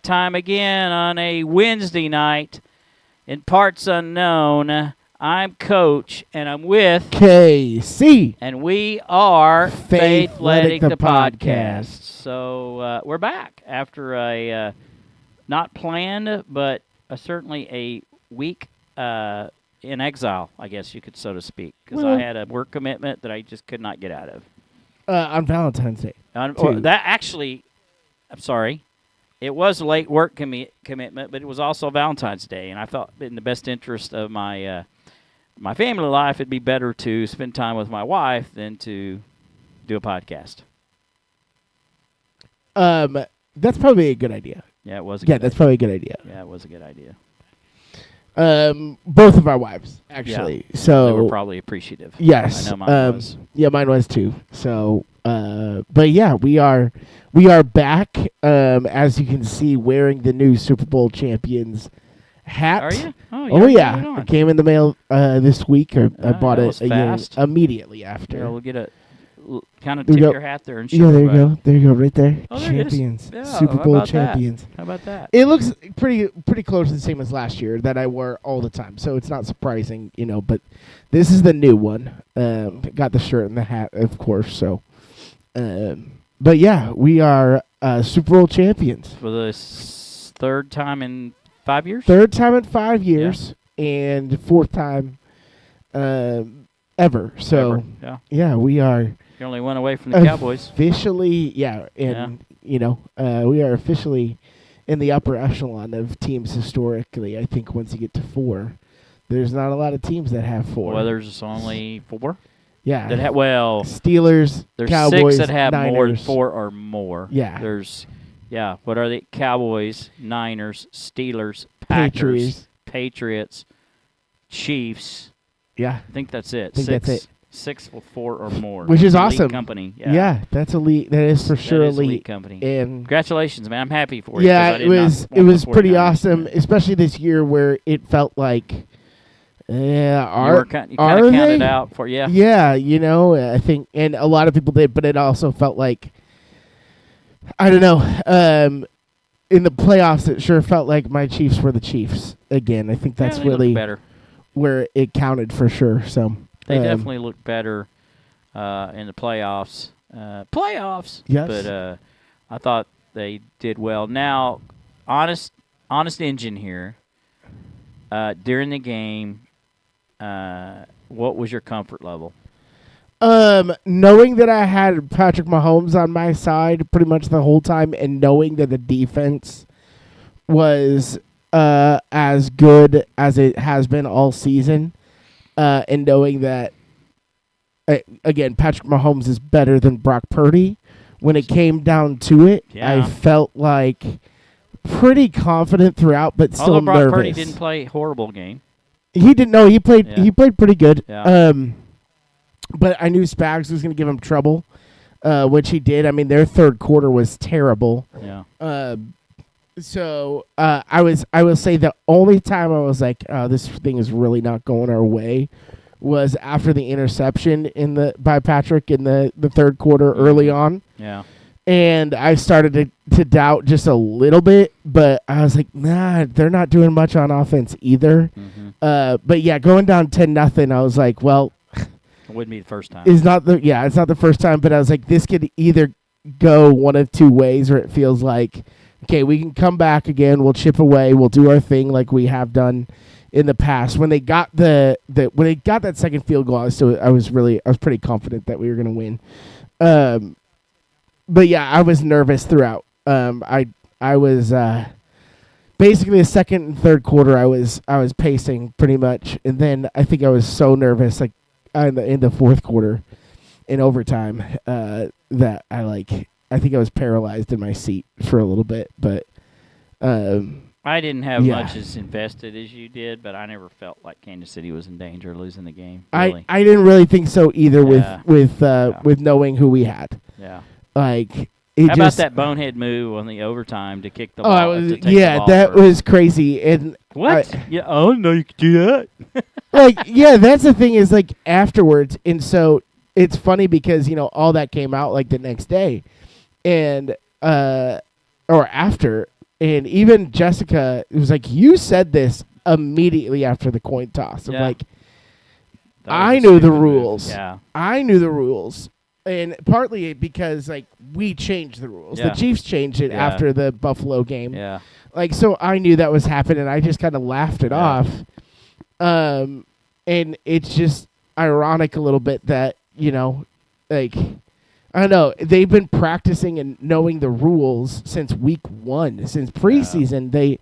time again on a Wednesday night in parts unknown. I'm Coach, and I'm with KC. And we are Faithletic The The Podcast. Podcast. So we're back after a not planned, but certainly a week in exile, I guess you could so to speak, because I had a work commitment that I just could not get out of. On Valentine's Day. That actually, I'm sorry, it was a late work commitment, but it was also Valentine's Day, and I thought in the best interest of my my family life, it'd be better to spend time with my wife than to do a podcast. That's probably a good idea. Yeah, it was. That's probably a good idea. Yeah, it was a good idea. Both of our wives, actually. Yeah, so they were probably appreciative. Yes. I know mine was. Yeah, mine was too. So, but yeah, we are back. As you can see, wearing the new Super Bowl champions hat. Are you? Oh yeah, it came in the mail this week. I bought it fast. Immediately after. Yeah, we'll get a kind of tip your hat there and show. Yeah, there you go. There you go, right there. Oh, there champions, it is. Super Bowl champions. That? How about that? It looks pretty close to the same as last year that I wore all the time, so it's not surprising, But this is the new one. Got the shirt and the hat, of course. So, but yeah, we are Super Bowl champions for the third time in 5 years. Third time in 5 years, and fourth time ever. So yeah, we are. You only went away from the Cowboys. Officially, we are officially in the upper echelon of teams historically. I think once you get to 4, there's not a lot of teams that have 4. Well, there's only 4. Yeah. That have Steelers, there's Cowboys, 6 that have Niners. more than 4 or more. Yeah. There's, what are they? Cowboys, Niners, Steelers, Packers, Patriots, Chiefs. Yeah. I think that's it. That's it. 6 with 4 or more. Which is awesome. Company. Yeah, that's elite. That is for sure elite company. And congratulations, man. I'm happy for you. Yeah, it was pretty awesome, especially this year where it felt like you kind of counted out for Yeah, I think, and a lot of people did, but it also felt like, I don't know, in the playoffs, it sure felt like my Chiefs were the Chiefs again. I think that's really better where it counted for sure. So. They definitely look better in the playoffs. Yes. But I thought they did well. Now, honest engine here. During the game, what was your comfort level? Knowing that I had Patrick Mahomes on my side pretty much the whole time, and knowing that the defense was as good as it has been all season. And knowing that, again, Patrick Mahomes is better than Brock Purdy. When it came down to it, I felt like pretty confident throughout, but still nervous. Although Brock Purdy didn't play a horrible game. He didn't. No, he played. Yeah. He played pretty good. Yeah. But I knew Spags was going to give him trouble, which he did. I mean, their third quarter was terrible. Yeah. So I will say the only time I was like, this thing is really not going our way, was after the interception by Patrick in the third quarter early on. Yeah. And I started to doubt just a little bit, but I was like, nah, they're not doing much on offense either. Mm-hmm. But yeah, going down 10-0, I was like, well, it wouldn't be the first time. It's not the first time, but I was like, this could either go one of two ways, or it feels like, okay, we can come back again. We'll chip away. We'll do our thing like we have done in the past. When they got when they got that second field goal, I was pretty confident that we were going to win. But yeah, I was nervous throughout. I was basically the second and third quarter. I was pacing pretty much, and then I think I was so nervous like in the fourth quarter, in overtime, that I think I was paralyzed in my seat for a little bit, but I didn't have much as invested as you did, but I never felt like Kansas City was in danger of losing the game. Really. I didn't really think so either with knowing who we had. Yeah. Like how about that bonehead move on the overtime to kick the ball? That was crazy. And what? I didn't know you could do that. That's the thing is like afterwards, and so it's funny because all that came out like the next day, and or after. And even Jessica was like, you said this immediately after the coin toss. I'm like, I knew the rules. Yeah. I knew the rules. And partly because, like, we changed the rules. Yeah. The Chiefs changed it after the Buffalo game. Yeah. Like, so I knew that was happening. I just kind of laughed it off. And it's just ironic a little bit that, you know, like, I don't know. They've been practicing and knowing the rules since week 1. Since preseason, they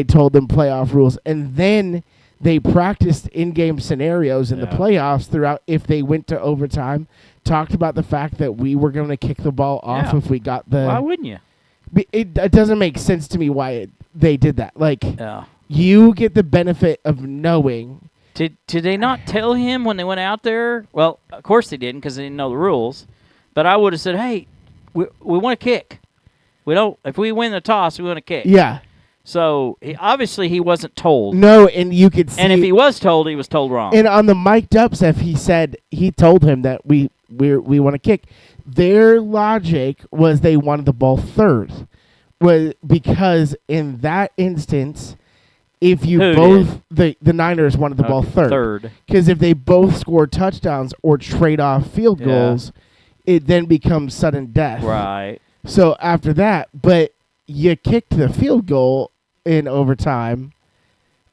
told them playoff rules. And then they practiced in-game scenarios in the playoffs throughout. If they went to overtime, talked about the fact that we were going to kick the ball off if we got the. Why wouldn't you? It doesn't make sense to me why they did that. Like, you get the benefit of knowing. Did they not tell him when they went out there? Well, of course they didn't because they didn't know the rules. But I would have said, hey, we want to kick. We don't. If we win the toss, we want to kick. Yeah. So obviously he wasn't told. No, and you could see. And if he was told, he was told wrong. And on the mic'd up stuff, he told him that we want to kick. Their logic was they wanted the ball third, was because in that instance, if you the Niners wanted the ball third, because if they both score touchdowns or trade off field goals, it then becomes sudden death. Right. So after that, but you kicked the field goal in overtime,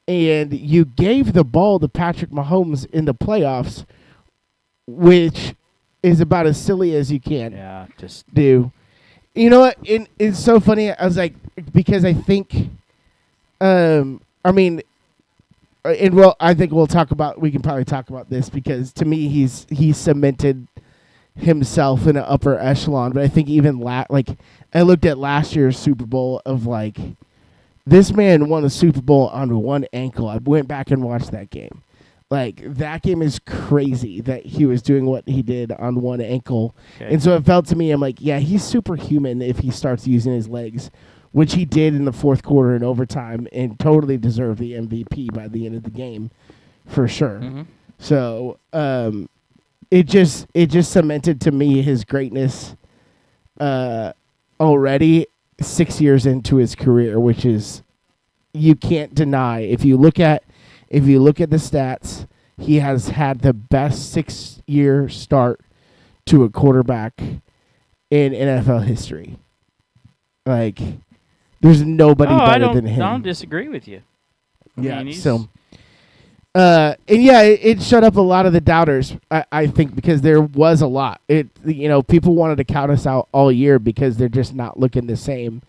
and you gave the ball to Patrick Mahomes in the playoffs, which is about as silly as you can do. You know what? It's so funny. I was like, because I think, I think we can probably talk about this because to me, he's cemented himself in an upper echelon. But I think even I looked at last year's Super Bowl of like, this man won the Super Bowl on one ankle. I went back and watched that game. Like, that game is crazy that he was doing what he did on one ankle. Okay. And so it felt to me, I'm like, yeah, he's superhuman if he starts using his legs, which he did in the fourth quarter in overtime and totally deserved the MVP by the end of the game for sure. Mm-hmm. So it just cemented to me his greatness already 6 years into his career, which is, you can't deny. If you look at the stats, he has had the best 6-year start to a quarterback in NFL history. Like, there's nobody better than him. I don't disagree with you. Yeah, it shut up a lot of the doubters, I think, because there was a lot. People wanted to count us out all year because they're just not looking the same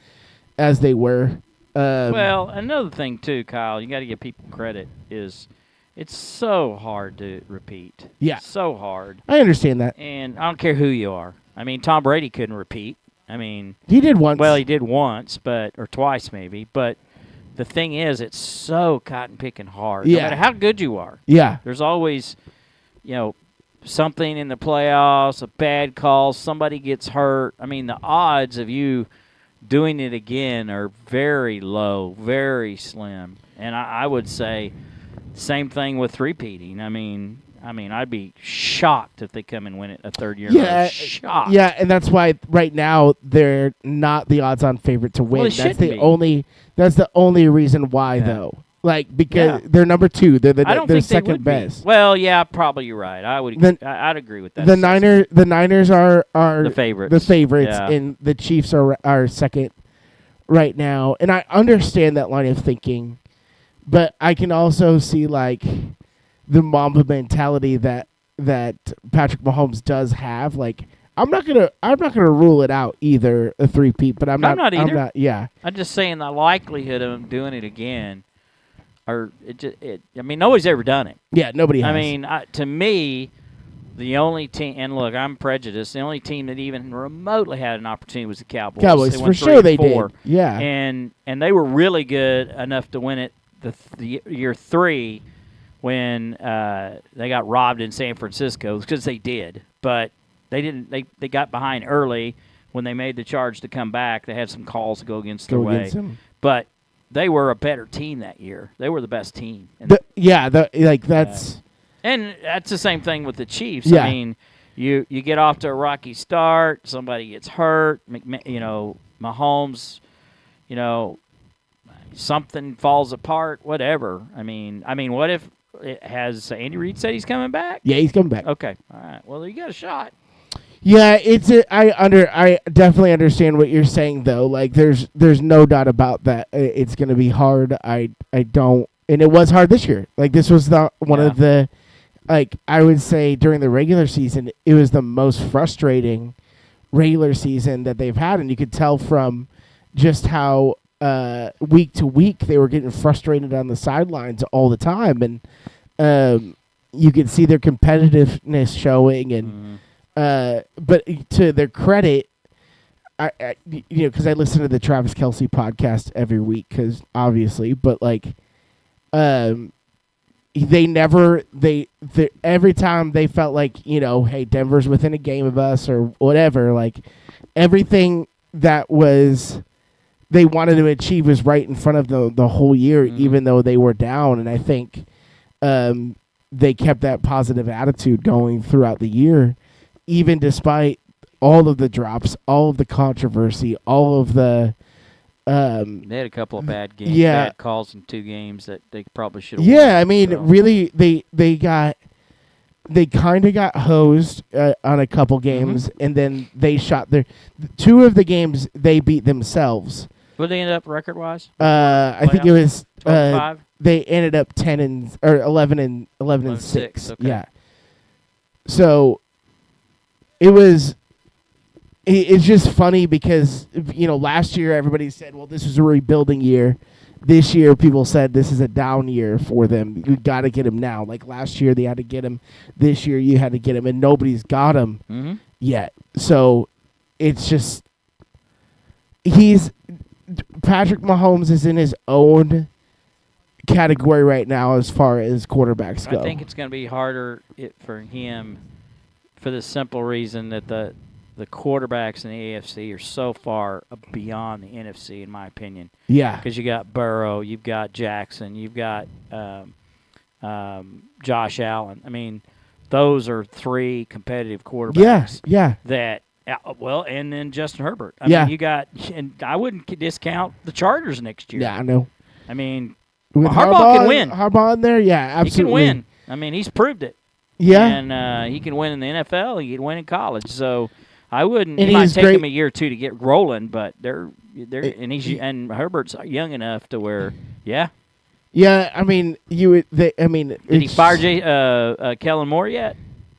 as they were. Well, another thing, too, Kyle, you got to give people credit, is it's so hard to repeat. Yeah. So hard. I understand that. And I don't care who you are. I mean, Tom Brady couldn't repeat. I mean, he did once. Well, he did once, or twice maybe. But the thing is, it's so cotton-picking hard. Yeah. No matter how good you are. Yeah. There's always, something in the playoffs, a bad call, somebody gets hurt. I mean, the odds of you doing it again are very low, very slim. And I would say same thing with repeating. I mean, I'd be shocked if they come and win it a third year. Yeah, shocked. Yeah, and that's why right now they're not the odds-on favorite to win. Well, that's the only reason why, though. Like, because they're number 2. They're second best. Well, yeah, probably you're right. I'd agree with that. The Niners are the favorites. The favorites, and the Chiefs are second right now. And I understand that line of thinking, but I can also see like the Mamba mentality that Patrick Mahomes does have. Like, I'm not gonna rule it out either, a three-peat, but I'm not either. I'm not. Yeah. I'm just saying the likelihood of him doing it again. Nobody's ever done it. Yeah, nobody has. I mean, to me, the only team, and look, I'm prejudiced, the only team that even remotely had an opportunity was the Cowboys. Cowboys, for sure they did. Yeah. And they were really good enough to win it the year 3 when they got robbed in San Francisco, because they did. But they didn't. They got behind early when they made the charge to come back. They had some calls to go against their way. But they were a better team that year. They were the best team. And that's the same thing with the Chiefs. Yeah. I mean, you get off to a rocky start. Somebody gets hurt. Mahomes something falls apart, whatever. I mean, what if has Andy Reid said he's coming back? Yeah, he's coming back. Okay, all right. Well, you got a shot. Yeah, I definitely understand what you're saying though. Like there's no doubt about that. It's going to be hard. I don't, and it was hard this year. Like this was one of the, like I would say during the regular season, it was the most frustrating regular season that they've had, and you could tell from just how week to week they were getting frustrated on the sidelines all the time, and you could see their competitiveness showing, and but to their credit, I because I listen to the Travis Kelce podcast every week, because obviously, but like, every time they felt like, hey, Denver's within a game of us or whatever, like everything that was they wanted to achieve was right in front of the whole year, even though they were down. And I think they kept that positive attitude going throughout the year, even despite all of the drops, all of the controversy, all of the they had a couple of bad games, bad calls in 2 games that they probably should have won. I mean, really, they kind of got hosed on a couple games, and then they shot 2 of the games they beat themselves. What did they end up record-wise? I think it was 12-5? They ended up 11 and 6. Okay. Yeah. So it was. It's just funny because, last year everybody said, well, this was a rebuilding year. This year people said this is a down year for them. You got to get him now. Like last year they had to get him. This year you had to get him, and nobody's got him yet. So it's just Patrick Mahomes is in his own category right now as far as quarterbacks go. I think it's going to be harder for him for the simple reason that the quarterbacks in the AFC are so far beyond the NFC, in my opinion. Yeah. Because you got Burrow, you've got Jackson, you've got Josh Allen. I mean, those are 3 competitive quarterbacks. Yeah. That, and then Justin Herbert. I mean, you got, and I wouldn't discount the Chargers next year. Yeah, I know. I mean, with Harbaugh can win. Harbaugh in there, yeah, absolutely. He can win. I mean, he's proved it. Yeah. And he can win in the NFL. He can win in college. So I wouldn't. And it might take him a year or 2 to get rolling, but and Herbert's young enough to where, Yeah, I mean, did he fire Kellen Moore yet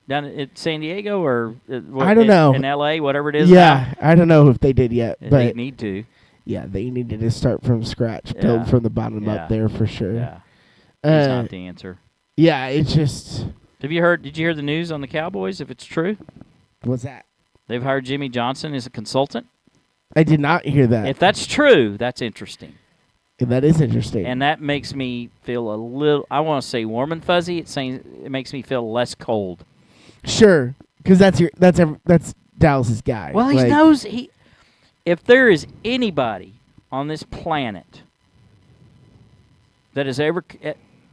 down at San Diego or I don't know, in L.A., whatever it is? Yeah, now? I don't know if they did yet, but they need to. Yeah, they needed to start from scratch, build from the bottom up there for sure. Yeah, he's not the answer. Yeah, it's just. Did you hear the news on the Cowboys? If it's true, what's that? They've hired Jimmy Johnson as a consultant. I did not hear that. If that's true, that's interesting. That is interesting. And that makes me feel a little, I want to say warm and fuzzy. It makes me feel less cold. Sure, because that's Dallas's guy. Well, he knows if there is anybody on this planet that has ever,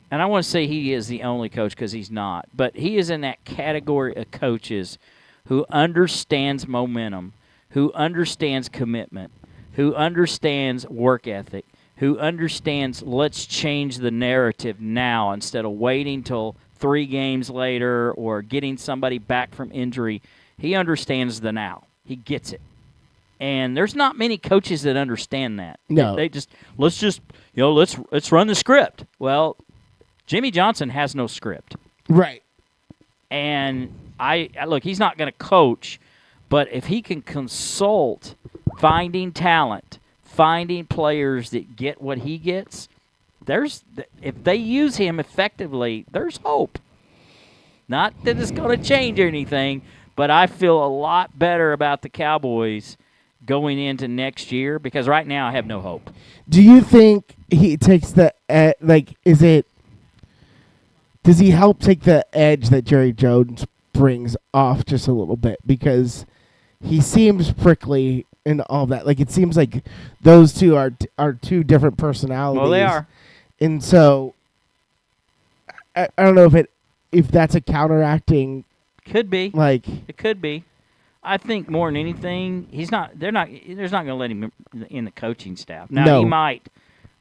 and I want to say he is the only coach because he's not, but he is in that category of coaches who understands momentum, who understands commitment, who understands work ethic, who understands let's change the narrative now instead of waiting till 3 games later or getting somebody back from injury. He understands the now. He gets it. And there's not many coaches that understand that. No. They just let's run the script. Well, Jimmy Johnson has no script. Right. And I look, he's not going to coach, but if he can consult finding talent, finding players that get what he gets, if they use him effectively, there's hope. Not that it's going to change anything, but I feel a lot better about the Cowboys going into next year because right now I have no hope. Do you think he takes the does he help take the edge that Jerry Jones brings off just a little bit? Because he seems prickly and all that. Like, it seems like those two are 2 different personalities. Well, they are. And so I don't know if that's a counteracting. Could be. Like, it could be. I think more than anything, he's not. They're not. There's not going to let him in the coaching staff. Now No. he might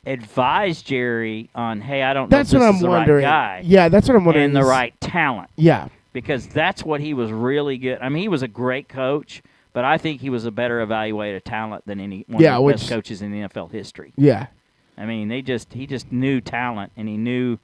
advise Jerry on, hey, I don't That's know if what this I'm is the wondering. right guy. Yeah, that's what I'm wondering. And the right talent. Yeah. Because that's what he was really good. I mean, he was a great coach, but I think he was a better evaluator of talent than one of the best coaches in the NFL history. Yeah. I mean, he just knew talent, and he knew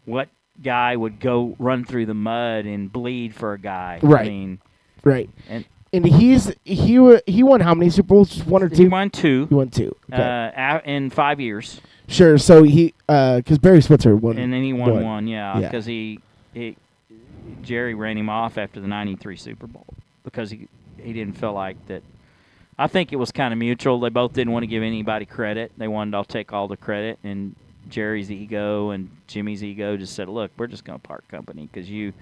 what guy would go run through the mud and bleed for a guy. Right. I mean, right. And he won how many Super Bowls? Just 1 or 2? he won 2. He won 2. Okay. In 5 years. Sure. So because Barry Switzer won. And then he won 1, Yeah. because Jerry ran him off after the '93 Super Bowl because he didn't feel like that. I think it was kind of mutual. They both didn't want to give anybody credit. They wanted to take all the credit, and Jerry's ego and Jimmy's ego just said, "Look, we're just going to part company because you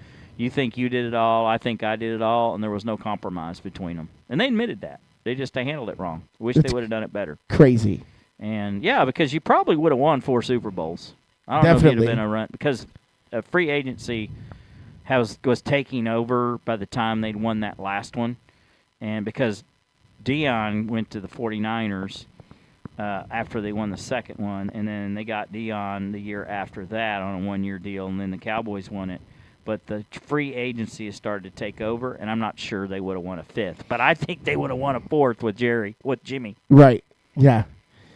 think you did it all, I think I did it all, and there was no compromise between them." And they admitted that. They handled it wrong. Wish they would have done it better. Crazy. And yeah, because you probably would have won 4 Super Bowls. I don't know if you'd have been a run because a free agency was taking over by the time they'd won that last one, and because Dion went to the 49ers after they won the second one, and then they got Dion the year after that on a 1-year deal, and then the Cowboys won it. But the free agency has started to take over, and I'm not sure they would have won a 5th, but I think they would have won a 4th with Jimmy. Right. Yeah.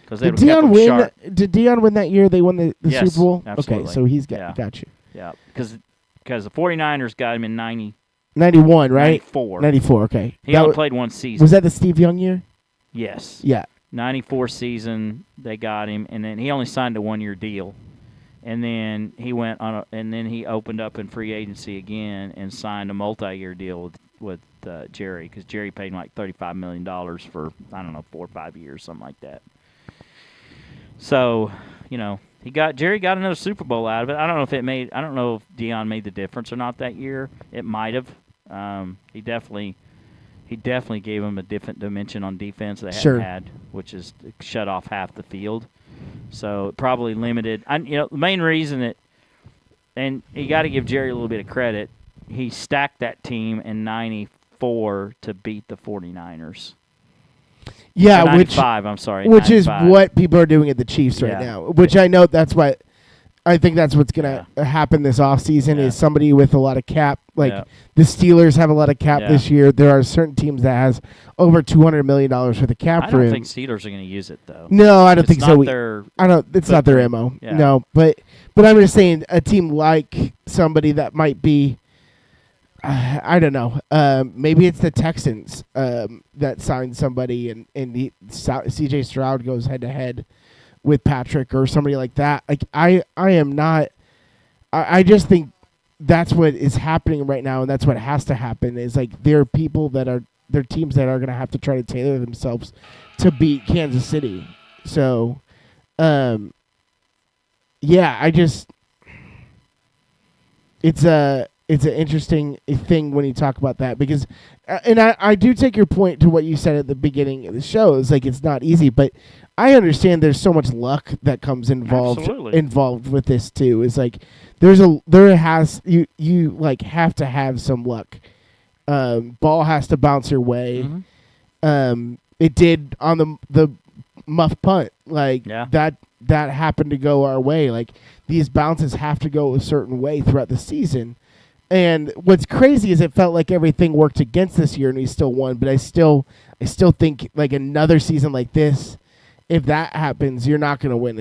Did Dion win? Did Dion win that year? They won the Yes, Super Bowl. absolutely. Okay, so he's got you. Yeah, because the 49ers got him in 91, right? 94. 94. Okay. He only played 1 season. Was that the Steve Young year? Yes. Yeah. 94 season, they got him, and then he only signed a 1-year deal, and then he went on, and then he opened up in free agency again and signed a multi-year deal with Jerry, because Jerry paid him like $35 million for 4 or 5 years, something like that. So, Jerry got another Super Bowl out of it. I don't know if Dion made the difference or not that year. It might have. He definitely gave him a different dimension on defense they hadn't had, which is to shut off half the field. So it probably limited. The main reason and you got to give Jerry a little bit of credit. He stacked that team in '94 to beat the 49ers. Yeah, 95, I'm sorry. Which 95. is what people are doing at the Chiefs right now. Which I know I think that's what's going to happen this offseason is somebody with a lot of cap. Like the Steelers have a lot of cap this year. There are certain teams that has over $200 million worth of cap for him. I don't think Steelers are going to use it, though. No, I don't think so. It's not their MO. Yeah. No, but I'm just saying a team like somebody that might be, I don't know. Maybe it's the Texans that signed somebody, and C.J. Stroud goes head to head with Patrick or somebody like that. Like I am not. I just think that's what is happening right now, and that's what has to happen. Is like there are people that are teams that are going to have to try to tailor themselves to beat Kansas City. So, yeah, it's an interesting thing when you talk about that because, and I do take your point to what you said at the beginning of the show. It's like it's not easy, but I understand there's so much luck that comes involved with this too. It's like you have to have some luck. Ball has to bounce your way. Mm-hmm. It did on the muff punt. That happened to go our way. Like these bounces have to go a certain way throughout the season. And what's crazy is it felt like everything worked against this year and we still won. But I still think like another season like this, if that happens, you're not going to win.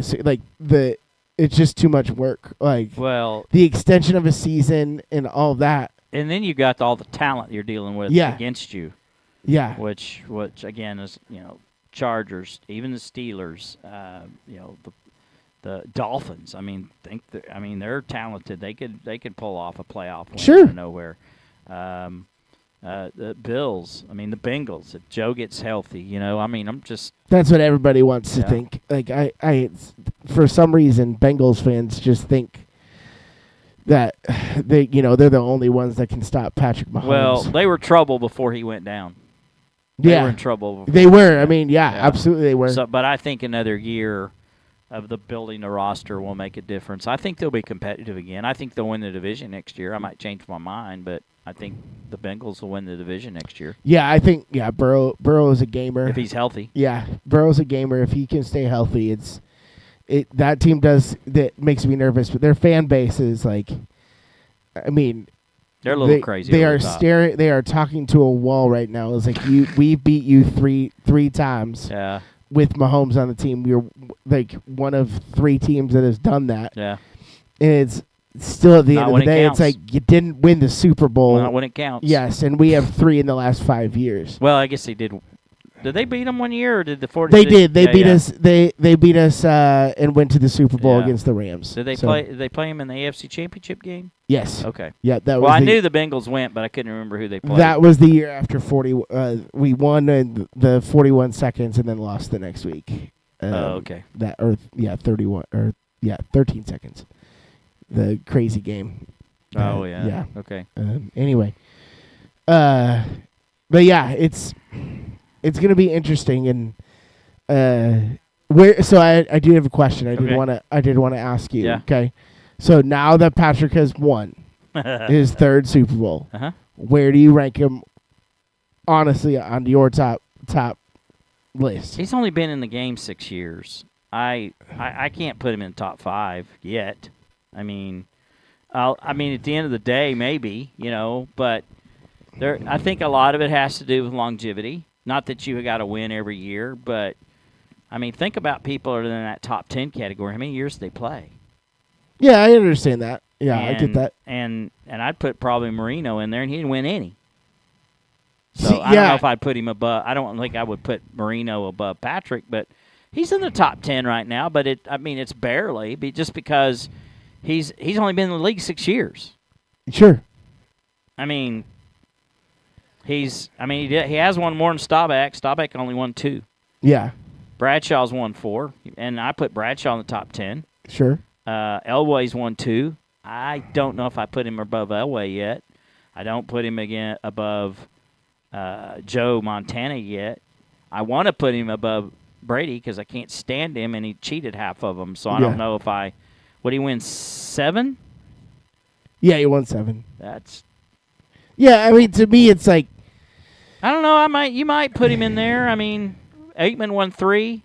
It's just too much work. The extension of a season and all that. And then you got all the talent you're dealing with against you. Yeah. Which again is Chargers, even the Steelers, the Dolphins. They're talented. They could pull off a playoff win out of nowhere. The Bills. The Bengals. If Joe gets healthy, I'm just. That's what everybody wants to think. Like I for some reason, Bengals fans just think that they're the only ones that can stop Patrick Mahomes. Well, they were trouble before he went down. They were in trouble. They were. Absolutely they were. But I think another year, of the building the roster will make a difference. I think they'll be competitive again. I think they'll win the division next year. I might change my mind, but I think the Bengals will win the division next year. Yeah, I think Burrow is a gamer. If he's healthy. Yeah, Burrow's a gamer. If he can stay healthy, that team that makes me nervous, but their fan base is like, I mean, they're a little crazy. They are staring. They are talking to a wall right now. It's like we beat you three times. Yeah. With Mahomes on the team, you're like one of 3 teams that has done that. Yeah. And it's still at the end of the day, it's like you didn't win the Super Bowl. Not when it counts. Yes, and we have 3 in the last 5 years. Well, I guess they did. Did they beat them one year, or did the 40? They did. They beat us. They beat us and went to the Super Bowl against the Rams. Did they play? Did they play them in the AFC Championship game? Yes. Okay. Yeah, that was. Well, I knew the Bengals went, but I couldn't remember who they played. That was the year after 40. We won in the 41 seconds and then lost the next week. Okay. 31 13 seconds. The crazy game. Oh yeah. Yeah. Okay. Anyway, but yeah, it's gonna be interesting, and So I do have a question. I did want to ask you. Yeah. Okay. So now that Patrick has won his 3rd Super Bowl, where do you rank him? Honestly, on your top list. He's only been in the game 6 years. I can't put him in the top 5 yet. I mean, at the end of the day, maybe, but I think a lot of it has to do with longevity. Not that you got to win every year, but I mean, think about people that are in that top 10 category. How many years do they play? Yeah, I understand that. Yeah, I get that. And I'd put probably Marino in there, and he didn't win any. So I don't know if I'd put him above. I don't think I would put Marino above Patrick, but he's in the top 10 right now. But it's barely, just because he's only been in the league 6 years. Sure. I mean, he has won more than Staubach. Staubach only won 2. Yeah. Bradshaw's won 4, and I put Bradshaw in the top 10. Sure. Elway's won 2. I don't know if I put him above Elway yet. I don't put him again above Joe Montana yet. I want to put him above Brady because I can't stand him, and he cheated half of them. So I don't know if would he win 7? Yeah, he won 7. That's. Yeah, I mean, to me, it's like. I don't know. You might put him in there. I mean, Aikman won 3.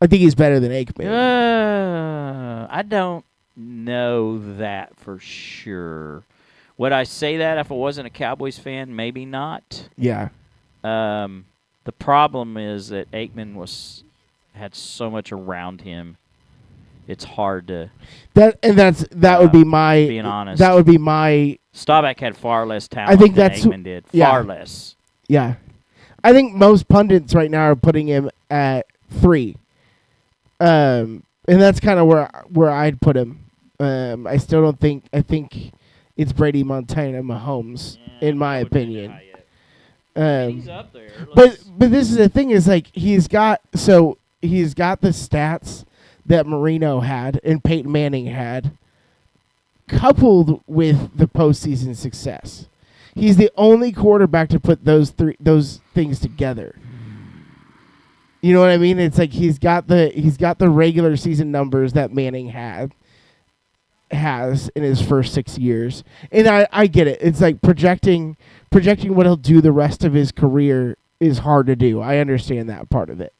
I think he's better than Aikman. I don't know that for sure. Would I say that if I wasn't a Cowboys fan? Maybe not. Yeah. The problem is that Aikman had so much around him. It's hard to. That would be my. Being honest. That would be my. Staubach had far less talent I think than that's Aikman did. Yeah. Far less. Yeah. I think most pundits right now are putting him at 3. And that's kind of where I'd put him. I still don't think. I think it's Brady, Montana, Mahomes, in my opinion. He's up there. But this is the thing: is like he's got the stats that Marino had and Peyton Manning had, coupled with the postseason success. He's the only quarterback to put those things together. You know what I mean? It's like he's got the regular season numbers that Manning has in his first 6 years. And I get it. It's like projecting what he'll do the rest of his career is hard to do. I understand that part of it.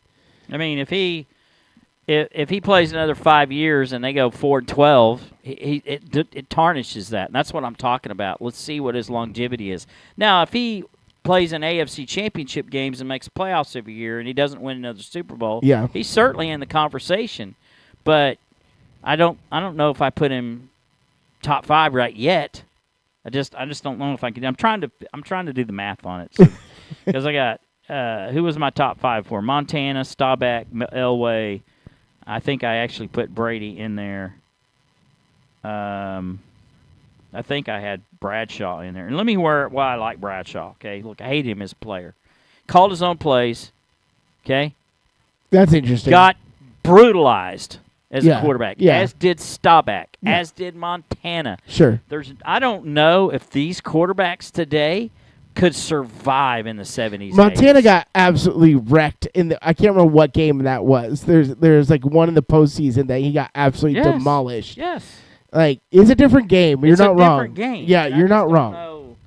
I mean, if he plays another 5 years and they go 4-12, it tarnishes that. And that's what I'm talking about. Let's see what his longevity is. Now, if he plays in AFC Championship games and makes playoffs every year and he doesn't win another Super Bowl, he's certainly in the conversation. But I don't know if I put him top 5 right yet. I just don't know if I can. I'm trying to do the math on it because I got who was my top 5 for? Montana, Staubach, Elway. I think I actually put Brady in there. I think I had Bradshaw in there. And let me hear why I like Bradshaw, okay? Look, I hate him as a player. Called his own plays, okay? That's interesting. Got brutalized as a quarterback, as did Staubach, as did Montana. Sure. I don't know if these quarterbacks today could survive in the 70s. Montana 80s. got absolutely wrecked I can't remember what game that was. There's like one in the postseason that he got absolutely demolished. Yes. Like, it's a different game. You're not wrong. Different game. Yeah, you're not wrong.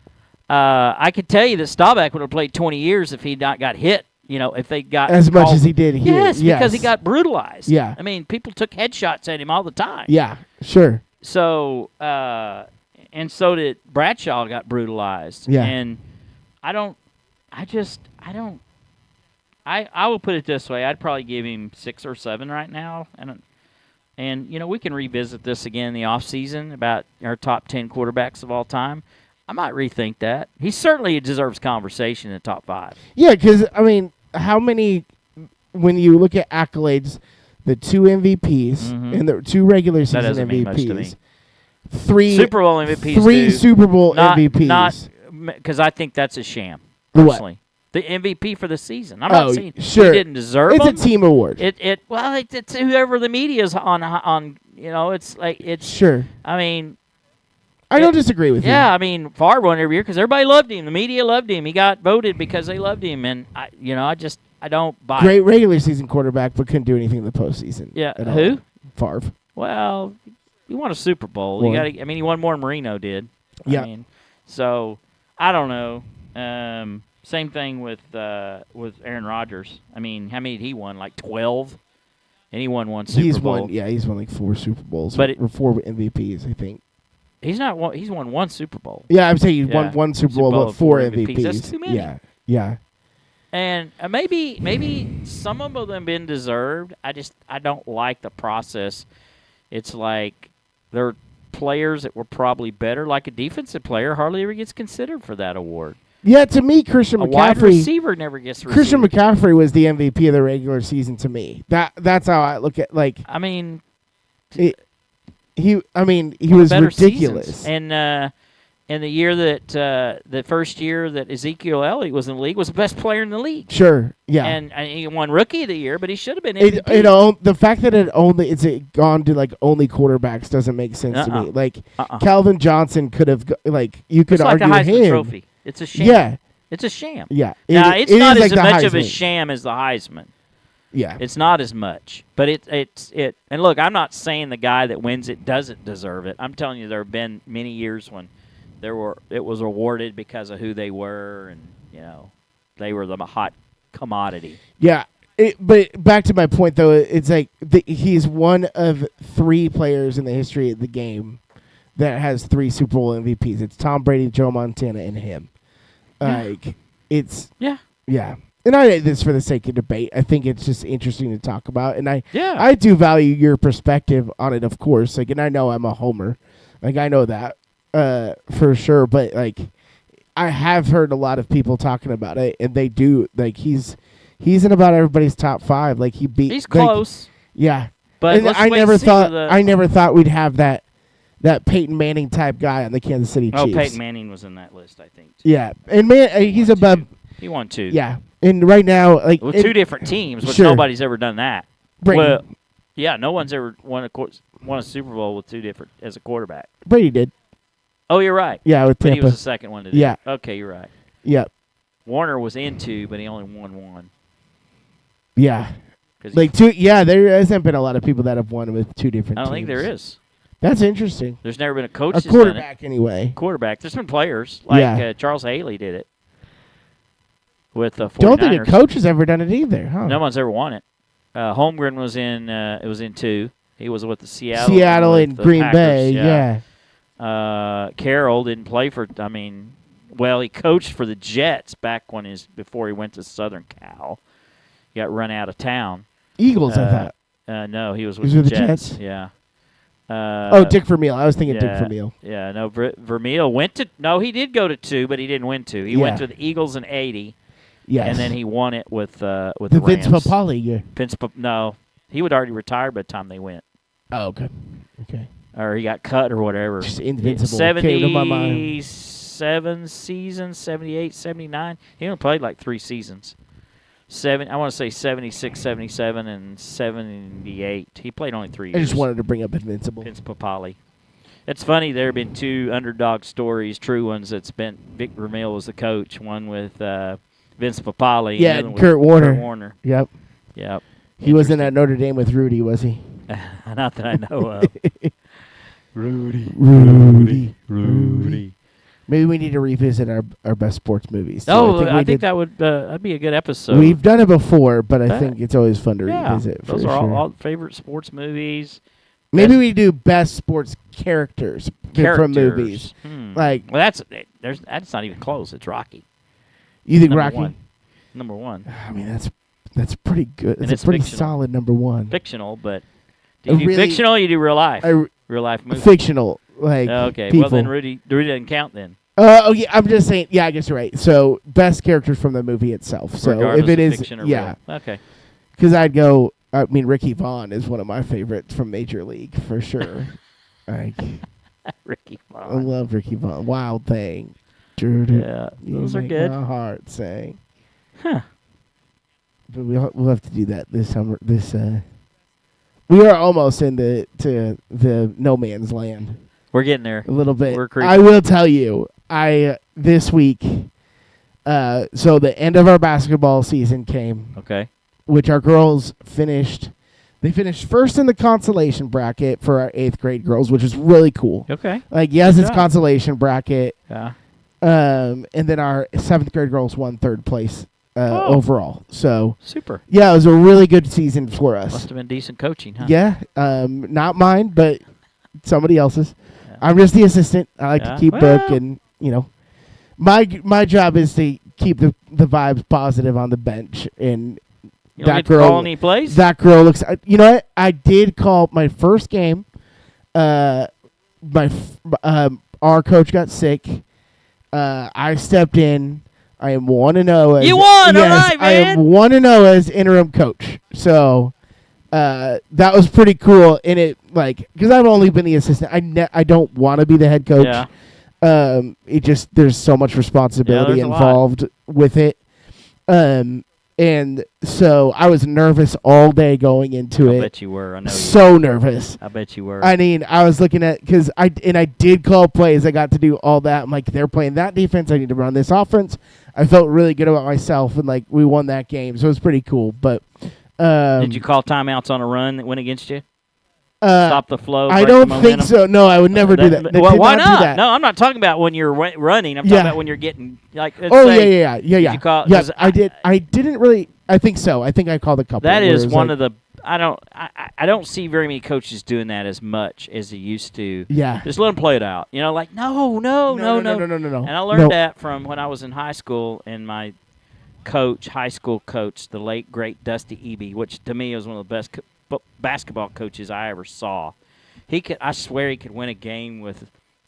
I could tell you that Staubach would have played 20 years if he not got hit. If they got as much as he did here. Yes, because he got brutalized. Yeah. I mean, people took headshots at him all the time. Yeah, sure. So, and so did Bradshaw got brutalized. Yeah. And I will put it this way. I'd probably give him 6 or 7 right now. And we can revisit this again in the offseason about our top 10 quarterbacks of all time. I might rethink that. He certainly deserves conversation in the top 5. Yeah, because, I mean, how many, when you look at accolades, the 2 MVPs and the 2 regular season MVPs, 3 Super Bowl MVPs, 3 Super Bowl MVPs. Not because I think that's a sham, What? personally. The MVP for the season. I'm not saying sure. he didn't deserve it's them. a team award. It's whoever the media's on. It's like it's. Sure. I mean, I don't disagree with you. Yeah, I mean, Favre won every year because everybody loved him. The media loved him. He got voted because they loved him, and I don't buy. Great regular season quarterback, but couldn't do anything in the postseason. Yeah, at who? Favre. Well, he won a Super Bowl. He won more than Marino did. Yeah. I mean, so I don't know. Same thing with Aaron Rodgers. I mean, how many did he won? Like 12, and he won 1 Super Bowl. He's won like 4 Super Bowls, or 4 MVPs, I think. He's not won. He's won 1 Super Bowl. Yeah, I'm saying he's won 1 Super Bowl, but 4 MVPs. That's too many. Yeah. And maybe some of them have been deserved. I don't like the process. It's like there are players that were probably better, like a defensive player, hardly ever gets considered for that award. Yeah, to me, Christian McCaffrey. A wide receiver never gets received. Christian McCaffrey was the MVP of the regular season to me. That's how I look at I mean, he was ridiculous. Seasons. And the year that the first year that Ezekiel Elliott was in the league was the best player in the league. Sure, yeah. And he won Rookie of the Year, but he should have been MVP. The fact that it's gone to like only quarterbacks doesn't make sense to me. Like Calvin Johnson could have you could it's argue like the Heisman him. Trophy. It's a sham. Yeah, it's a sham. Yeah, it's not as much of a sham as the Heisman. Yeah, it's not as much, but it. And look, I'm not saying the guy that wins it doesn't deserve it. I'm telling you, there have been many years when it was awarded because of who they were, and they were the hot commodity. Yeah, but back to my point though, it's like he's one of 3 players in the history of the game that has 3 Super Bowl MVPs. It's Tom Brady, Joe Montana, and him. It's yeah. And I did this for the sake of debate. I think it's just interesting to talk about, and I do value your perspective on it, of course. Like, and I know I'm a homer, like I know that for sure. But like, I have heard a lot of people talking about it, and they do he's in about everybody's top 5. Like he's close. Yeah, but I never thought we'd have that Peyton Manning type guy on the Kansas City Chiefs. Oh, Peyton Manning was in that list, I think. Too. Yeah, and he's above. He won 2. Yeah, and right now, with 2 different teams, which nobody's ever done that. Brady. Well, yeah, no one's ever won a Super Bowl with 2 different as a quarterback. Brady did. Oh, you're right. Yeah, with Tampa. But he was the second one to do. Yeah. Okay, you're right. Yep. Warner was in 2, but he only won 1. Yeah. There hasn't been a lot of people that have won with 2 different teams. I don't think there is. That's interesting. There's never been a coach that's quarterback done it. Anyway. Quarterback. There's been players like Charles Haley did it with the 49ers. Don't think a coach has ever done it either, huh? No one's ever won it. Holmgren was in. It was in 2. He was with the Seattle and Green Packers, Bay. Yeah. Carroll didn't play for. He coached for the Jets before he went to Southern Cal. He got run out of town. Eagles, I thought. No, he was with the Jets. Yeah. Dick Vermeil. I was thinking Dick Vermeil. Yeah, no, Vermeil went to. No, he did go to 2, but he didn't win 2. He went to the Eagles in 80. Yes. And then he won it with the Vince Rams. Papale year. No, he would already retired by the time they went. Oh, okay. Okay. Or he got cut or whatever. Just invincible. 77 seasons, 78, 79. He only played like 3 seasons. I want to say 76, 77, and 78. He played only 3 years. I just wanted to bring up Invincible. Vince Papale. It's funny. There have been 2 underdog stories, true ones. That's been Vic Vermeil was the coach. One with Vince Papale. Yeah, and Kurt Warner. Kurt Warner. Yep. Yep. He wasn't at Notre Dame with Rudy, was he? Not that I know of. Rudy. Maybe we need to revisit our best sports movies. Oh, I think that would that'd be a good episode. We've done it before, but I think it's always fun to revisit. Those are all favorite sports movies. Maybe we do best sports characters from movies. Like, well, that's not even close. It's Rocky. You think Rocky? Number one. I mean, that's pretty good. And it's a pretty fictional. solid number one. Fictional, but do you do fictional or you do real life? Real life movie. Fictional, like okay. People. Well, then Rudy doesn't count then. Oh yeah, I'm just saying. Yeah, I guess you're right. So best characters from the movie itself. So regardless if it of is, fiction or yeah, real. Okay. Because I'd go. I mean, Ricky Vaughn is one of my favorites from Major League for sure. Like, Ricky I Vaughn. love Ricky Vaughn. Wild Thing. Yeah, those are good. My heart sing. Huh. But we'll have to do that this summer. We are almost into the no man's land. We're getting there. A little bit. We're creeping. I will tell you, this week, so the end of our basketball season came. Okay. Which our girls finished. They finished first in the consolation bracket for our 8th grade girls, which is really cool. Okay. Like, yes, it's consolation bracket. Yeah. And then our 7th grade girls won 3rd place overall. So super. Yeah, it was a really good season for us. Must have been decent coaching, huh? Yeah. Not mine, but somebody else's. Yeah. I'm just the assistant. I like to keep book, and my job is to keep the vibes positive on the bench. And you don't get to call any plays? That girl looks. You know what? I did call my first game. Our coach got sick. I stepped in. I am 1-0. You won, yes, all right, man. I am 1-0 as interim coach. So that was pretty cool. And it because I've only been the assistant. I don't want to be the head coach. Yeah. There's so much responsibility involved with it. And so I was nervous all day going into it. I bet you were. I know. So nervous. I bet you were. I mean, I was looking at because I did call plays. I got to do all that. I'm like, they're playing that defense. I need to run this offense. I felt really good about myself, and we won that game, so it was pretty cool. But did you call timeouts on a run that went against you? Stop the flow. I don't think so. No, I would never do that. Why not? No, I'm not talking about when you're running. I'm talking about when you're getting Oh yeah. Did you call, I did. I didn't really. I think so. I think I called a couple. That is one of the. I don't see very many coaches doing that as much as they used to. Yeah. Just let them play it out. No. And I learned that from when I was in high school, and my high school coach, the late great Dusty Eby, which to me was one of the best basketball coaches I ever saw. I swear he could win a game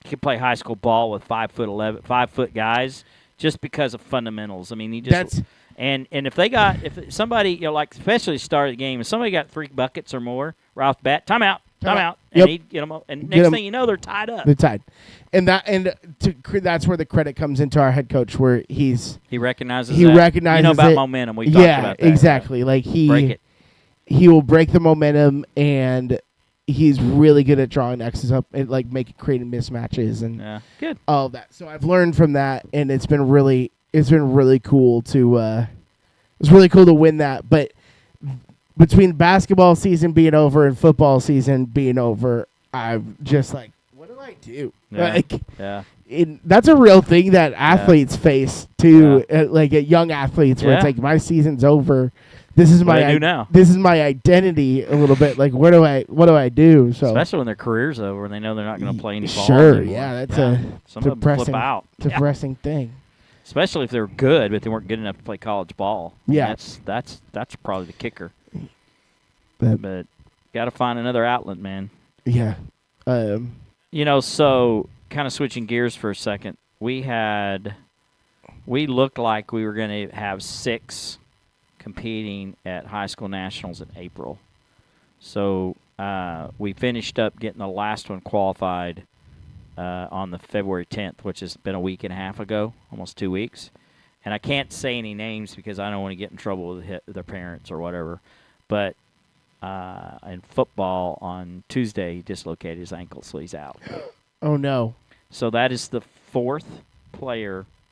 he could play high school ball with 5 foot guys just because of fundamentals. I mean, he just and if somebody especially start of the game, if somebody got 3 buckets or more right off the bat, timeout, and he'd get them, and next thing you know, they're tied up. They're tied, and that's where the credit comes into our head coach, where he recognizes about momentum. We talked about that. Exactly. Break it. He will break the momentum, and he's really good at drawing X's up and creating mismatches and good. All of that. So I've learned from that, and it's been really cool to win that. But between basketball season being over and football season being over, I'm just what do I do? Yeah. That's a real thing that athletes face too, at young athletes, where it's my season's over. This is This is my identity a little bit. What do I do? So especially when their career's over and they know they're not going to play any ball. Sure, anymore. Yeah, that's a some of them flip out. Depressing thing. Especially if they're good, but they weren't good enough to play college ball. Yeah, that's probably the kicker. But got to find another outlet, man. Yeah. So kind of switching gears for a second, we looked like we were going to have 6 competing at high school nationals in April. So we finished up getting the last one qualified on the February 10th, which has been a week and a half ago, almost 2 weeks. And I can't say any names because I don't want to get in trouble with their parents or whatever. But in football on Tuesday, he dislocated his ankle, so he's out. Oh, no. So that is the 4th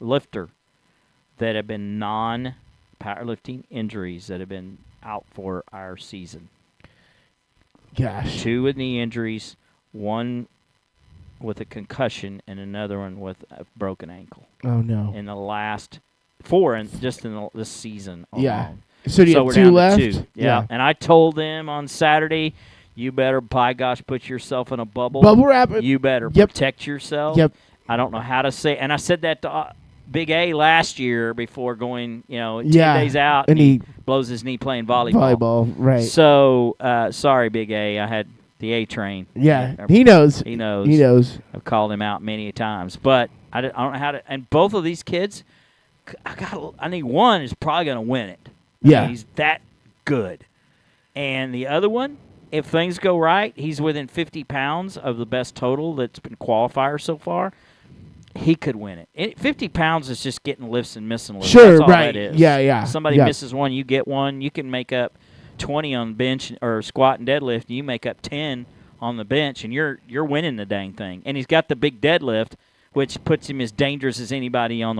lifter, that have been non-powerlifting injuries that have been out for our season. Gosh. 2 with knee injuries, 1 with a concussion, and another one with a broken ankle. Oh, no. In the last 4, just in this season alone. Yeah. So do you have we're 2 down left? to 2. Yeah. And I told them on Saturday, you better, by gosh, put yourself in a bubble. Bubble wrap it. You better protect yourself. Yep. I don't know how to say, and I said that to Big A last year before going, 10 days out, and he blows his knee playing volleyball. Volleyball, right. So, sorry, Big A. I had the A train. Yeah, he knows. He knows. He knows. I've called him out many times. But I don't know how to, and both of these kids, I think one is probably going to win it. Yeah. I mean, he's that good. And the other one, if things go right, he's within 50 pounds of the best total that's been qualifier so far. He could win it. 50 pounds is just getting lifts and missing lifts. Sure, That's all right. that is. Yeah. Somebody misses one, you get one. You can make up 20 on bench or squat and deadlift, and you make up 10 on the bench, and you're winning the dang thing. And he's got the big deadlift, which puts him as dangerous as anybody in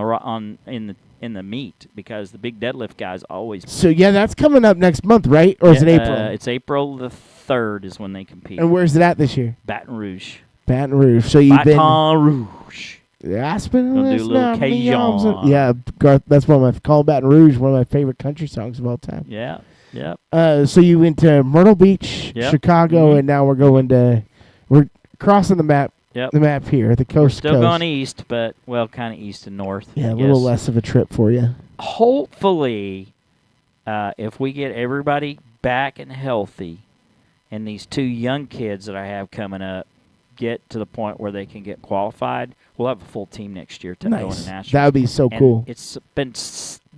the meet, because the big deadlift guys always. So that's coming up next month, right? Or is it April? It's April the 3rd is when they compete. And where's it at this year? Baton Rouge. Baton Rouge. So you've been Baton Rouge. Aspen. Gonna do a little Cajun. Yeah, Garth. That's one of my Call Baton Rouge, one of my favorite country songs of all time. Yeah. Yep. So you went to Myrtle Beach, Chicago, and now we're crossing the map. Yep. The map here, the coast. Still going east, but kind of east and north. Yeah, a little less of a trip for you. Hopefully, if we get everybody back and healthy, and these 2 young kids that I have coming up get to the point where they can get qualified, we'll have a full team next year to go into nationals. That would be so cool. It's been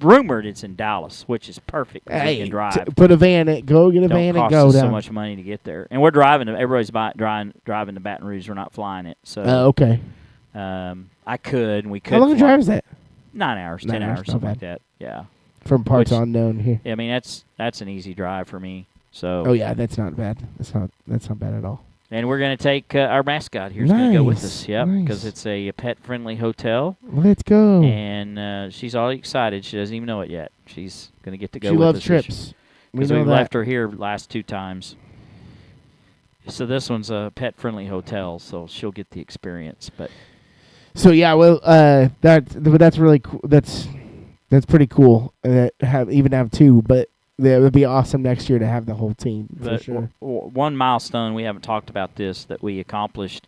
rumored it's in Dallas, which is perfect. Hey, can drive. Put a van in, go get a van and go down. Don't cost us so much money to get there. And we're driving. Everybody's driving to Baton Rouge. We're not flying it. So okay. I could, and we could. How long a drive is that? 9 hours, 10 hours, something like that. Yeah. From parts unknown here. I mean, that's an easy drive for me. So. Oh yeah, that's not bad. That's not bad at all. And we're going to take our mascot here. He's going to go with us. Yep, because it's a pet-friendly hotel. Let's go. And she's all excited. She doesn't even know it yet. She's going to get to go with us. She loves trips. Because we left her here last 2 times. So this one's a pet-friendly hotel, so she'll get the experience. But so that's really cool. That's pretty cool. Have 2, but. It would be awesome next year to have the whole team, for sure. One milestone, we haven't talked about this, that we accomplished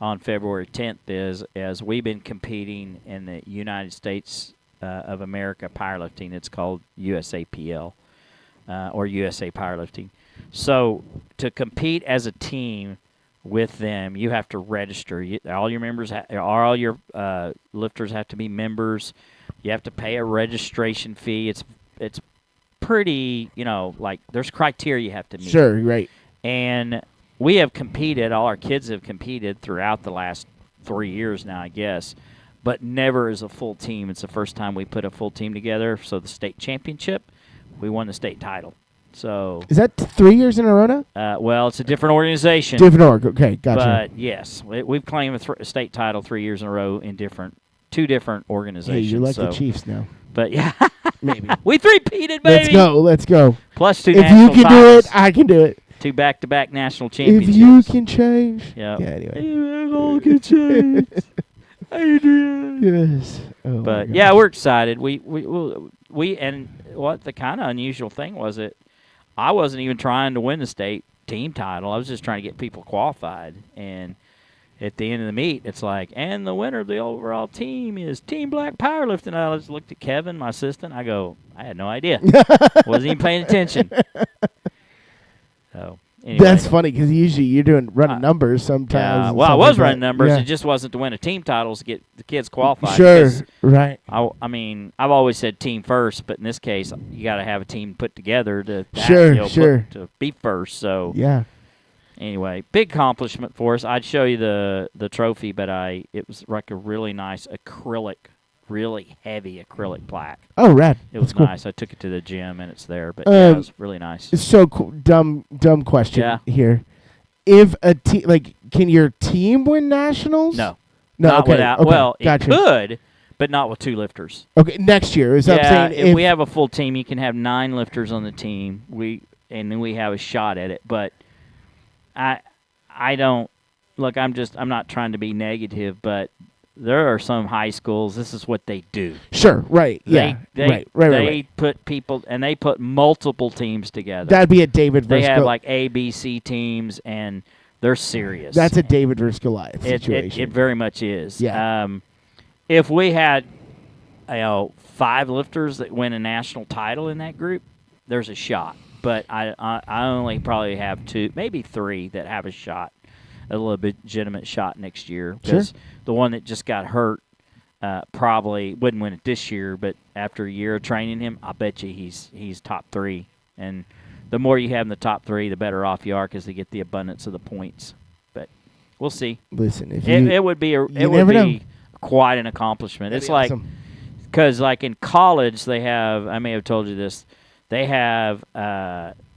on February 10th is, as we've been competing in the United States of America powerlifting. It's called USAPL, or USA Powerlifting. So to compete as a team with them, you have to register. All your members, all your lifters have to be members. You have to pay a registration fee. It's pretty, there's criteria you have to meet. Sure, right. And we have competed, all our kids have competed throughout the last 3 years now, I guess, but never as a full team. It's the first time we put a full team together. So the state championship, we won the state title. So is that 3 years in a row now? Well, it's a different organization. Different org. Okay, gotcha. But yes, we've claimed a state title 3 years in a row in 2 different organizations. Hey, you're like the Chiefs now. But yeah, maybe we three-peated, baby. Let's go. Plus 2 if national you can titles. do it, I can do it. 2 back-to-back national championships. If you can change. Yeah. Anyway. You all can change. Adrian. Yes. Oh, but yeah, we're excited. We and what the kind of unusual thing was that I wasn't even trying to win the state team title. I was just trying to get people qualified. And at the end of the meet, it's like, and the winner of the overall team is Team Black Powerlifting. I just looked at Kevin, my assistant. I go, I had no idea. Wasn't even paying attention. So anyway. That's funny because usually you're running numbers sometimes. Well, I was running numbers. Yeah. It just wasn't to win a team title to get the kids qualified. Sure, right. I mean, I've always said team first, but in this case, you got to have a team put together to to be first. So yeah. Anyway, big accomplishment for us. I'd show you the trophy, but it was like a really nice acrylic, really heavy acrylic plaque. Oh, rad. It was cool. nice. I took it to the gym, and it's there. But it was really nice. So cool. Dumb question Yeah. here. If a team, like can your team win nationals? No. No. Not Okay. without. Okay. Well, gotcha. it could, but not with 2 lifters. Okay. Next year is what I'm Yeah, saying. if we have a full team, you can have 9 lifters on the team. And then we have a shot at it. But I don't look. I'm not trying to be negative, but there are some high schools. This is what they do. Sure. Right. They right. put people and they put multiple teams together. That'd be a David versus They have like A, B, C teams, and they're serious. That's a David versus Goliath situation. It very much is. Yeah. If we had 5 lifters that win a national title in that group, there's a shot. But I only probably have 2, maybe 3 that have a shot, a legitimate shot next year. Because the one that just got hurt probably wouldn't win it this year, but after a year of training him, I bet you he's top 3. And the more you have in the top 3, the better off you are because they get the abundance of the points. But we'll see. Listen, if it would be quite an accomplishment. That'd It's be like awesome. because like in college they have. I may have told you this. They have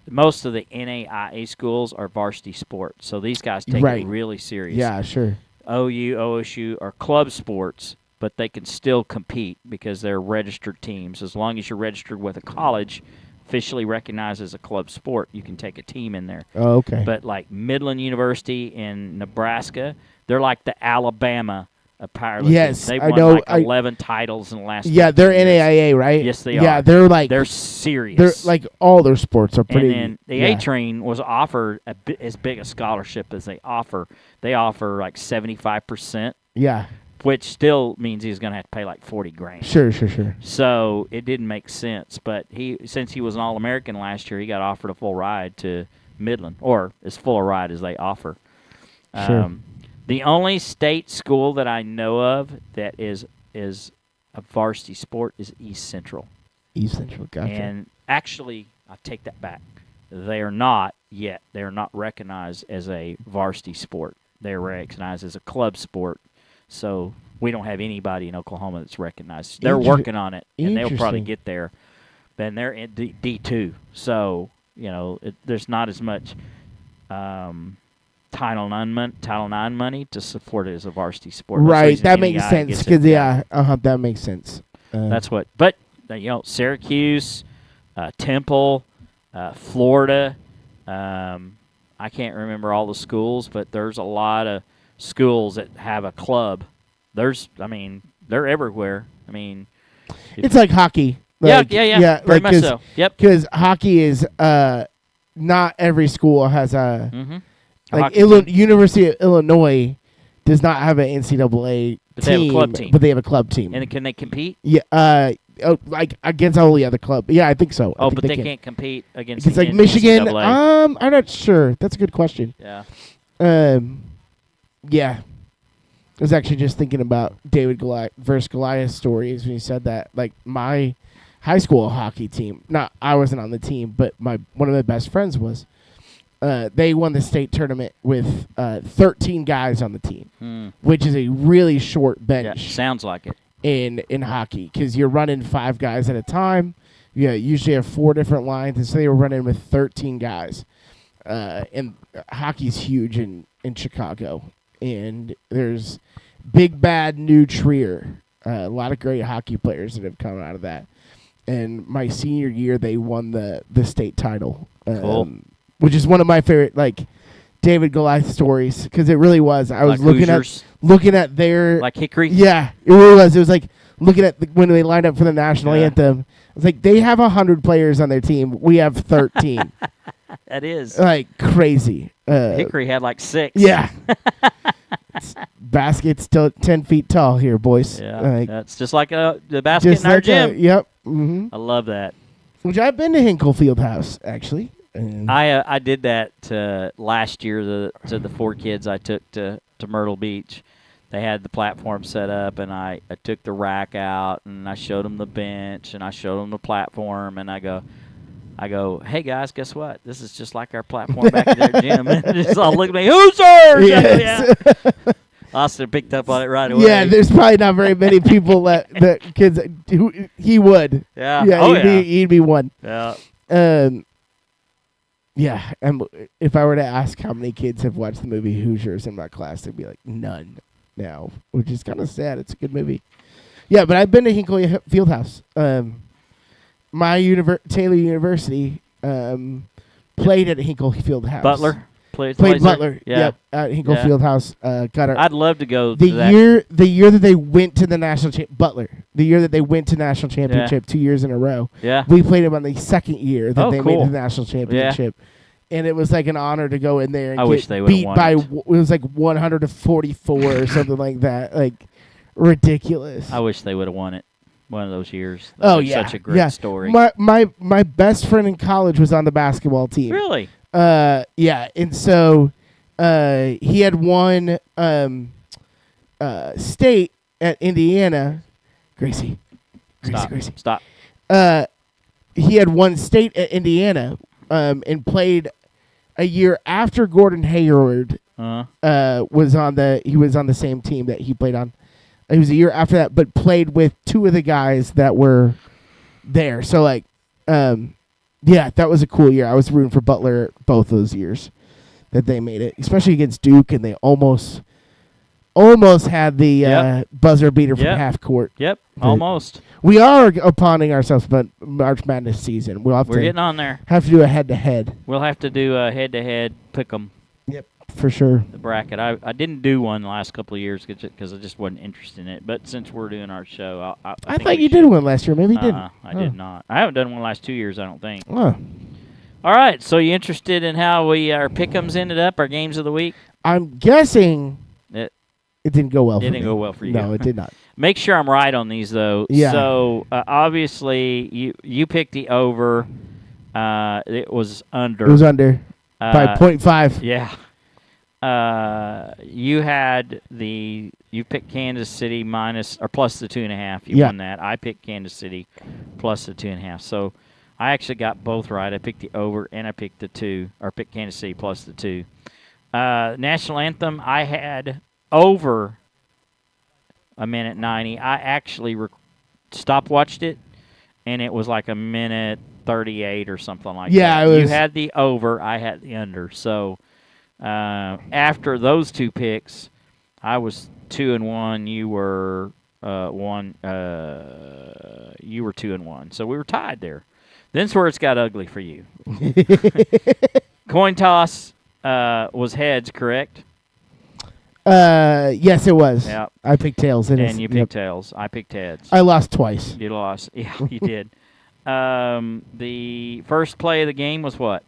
most of the NAIA schools are varsity sports, so these guys take it really serious. Yeah, sure. OU, OSU are club sports, but they can still compete because they're registered teams. As long as you're registered with a college, officially recognized as a club sport, you can take a team in there. Oh, okay. But like Midland University in Nebraska, they're like the Alabama of powerlifting. Yes, They've I won know. like 11 titles in the last. Yeah, they're 15 years. NAIA, right? Yes, they Yeah, are. they're serious. They're like all their sports are pretty. And then the A-Train was offered as big a scholarship as they offer. They offer like 75%. Yeah. Which still means he's going to have to pay like $40,000. Sure. So it didn't make sense. But since he was an All-American last year, he got offered a full ride to Midland, or as full a ride as they offer. Sure. The only state school that I know of that is a varsity sport is East Central. East Central, gotcha. And actually, I take that back. They are not yet. They are not recognized as a varsity sport. They're recognized as a club sport. So we don't have anybody in Oklahoma that's recognized. They're working on it, and they'll probably get there. Then they're in D2. So, there's not as much Title IX money to support it as a varsity sport. Right, that makes sense. Because that makes sense. That's what. But Syracuse, Temple, Florida. I can't remember all the schools, but there's a lot of schools that have a club. They're everywhere. It's like hockey. Yeah, very much so. Yep. Because hockey is not every school has a. Mm-hmm. Like University of Illinois does not have an NCAA but they have a club team. But they have a club team. And can they compete? Yeah. Like against all the other clubs. Yeah, I think so. But they can't compete against it's like Michigan. NCAA. I'm not sure. That's a good question. Yeah. Yeah. I was actually just thinking about David Goliath versus Goliath stories when you said that. Like my high school hockey team. I wasn't on the team, but one of my best friends was. They won the state tournament with 13 guys on the team, which is a really short bench. Yeah, sounds like it. In hockey, because you're running 5 guys at a time. You usually have 4 different lines, and so they were running with 13 guys. And hockey's huge in Chicago, and there's Big Bad New Trier. A lot of great hockey players that have come out of that. And my senior year, they won the state title. Cool. Which is one of my favorite, David Goliath stories, because it really was. I was looking at their like Hickory. Yeah, it really was. It was like looking at when they lined up for the national anthem. It was like they have 100 players on their team. We have 13. That is crazy. Hickory had 6. Yeah. Basket's still 10 feet tall here, boys. Yeah, that's just like the basket in our gym. Yep. Mm-hmm. I love that. Which I've been to Hinkle Fieldhouse actually. I did that last year to the 4 kids I took to Myrtle Beach. They had the platform set up, and I took the rack out, and I showed them the bench, and I showed them the platform, and I go, hey guys, guess what? This is just like our platform back at their gym. And they just all look at me, who's ours? Yes. Yeah. Austin picked up on it right away. Yeah, there's probably not very many people that kids he would. Yeah. He'd be one. Yeah. Yeah, and if I were to ask how many kids have watched the movie Hoosiers in my class, they'd be like, none now, which is kind of sad. It's a good movie. Yeah, but I've been to Hinckley Fieldhouse. My Taylor University played at Hinckley Fieldhouse. Butler played Butler. Yeah. Yep, at Hinckley Fieldhouse. I'd love to go the to that. the year that they went to the national Butler. The year that they went to national championship 2 years in a row. Yeah. We played them on the second year that they made cool. the national championship. And it was like an honor to go in there and wish get they would've beat won by it. It was like 144 or something like that. Like ridiculous. I wish they would have won it one of those years. Oh, That's yeah. such a great story. My best friend in college was on the basketball team. Really? Yeah, and so he had won state at Indiana. Gracie. Stop. He had won state at Indiana and played a year after Gordon Hayward was on the same team that he played on. It was a year after that, but played with two of the guys that were there. So like, that was a cool year. I was rooting for Butler both those years that they made it, especially against Duke, and they almost had the buzzer beater from half court. Yep, almost. We are upon ourselves, but March Madness season. We're getting on there. Have to do a head-to-head. We'll have to do a head-to-head pick 'em. Yep, for sure. The bracket. I didn't do one the last couple of years because I just wasn't interested in it. But since we're doing our show, I think thought you did one last year. Maybe you didn't. I did not. I haven't done one the last 2 years, I don't think. Oh. All right. So you interested in how our pick-ems ended up, our games of the week? I'm guessing it didn't go well for me. It didn't go well for you. No, it did not. Make sure I'm right on these, though. Yeah. So, obviously, you picked the over. It was under. It was under by 0.5. Yeah. You picked Kansas City minus or plus the 2.5. You won that. I picked Kansas City plus the 2.5. So, I actually got both right. I picked the over and I picked the 2, or picked Kansas City plus the 2. National Anthem, I had over a minute 90. I actually stopwatched it, and it was like a minute 38 or something like that. Yeah, you had the over, I had the under. So after those two picks, I was 2-1. You were 1. You were 2-1. So we were tied there. Then's where it's got ugly for you. Coin toss was heads, correct? Yes, it was. Yep. I picked tails. And you picked tails. I picked heads. I lost twice. You lost. Yeah, you did. The first play of the game was what?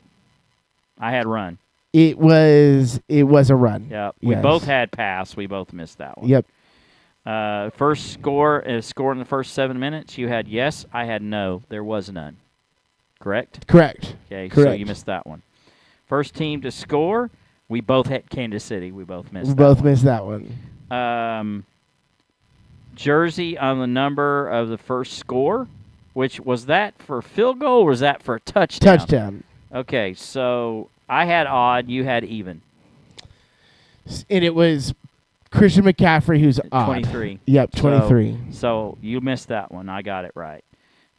I had run. It was a run. Yep. We both had pass. We both missed that one. Yep. First score in the first 7 minutes. You had yes. I had no. There was none. Correct? Correct. Okay, Correct. so you missed that one. First team to score. We both had Kansas City. We both missed that one. Jersey on the number of the first score, which was that for field goal or was that for a touchdown? Touchdown. Okay, so I had odd. You had even. And it was Christian McCaffrey who's odd. 23. Yep, 23. So you missed that one. I got it right.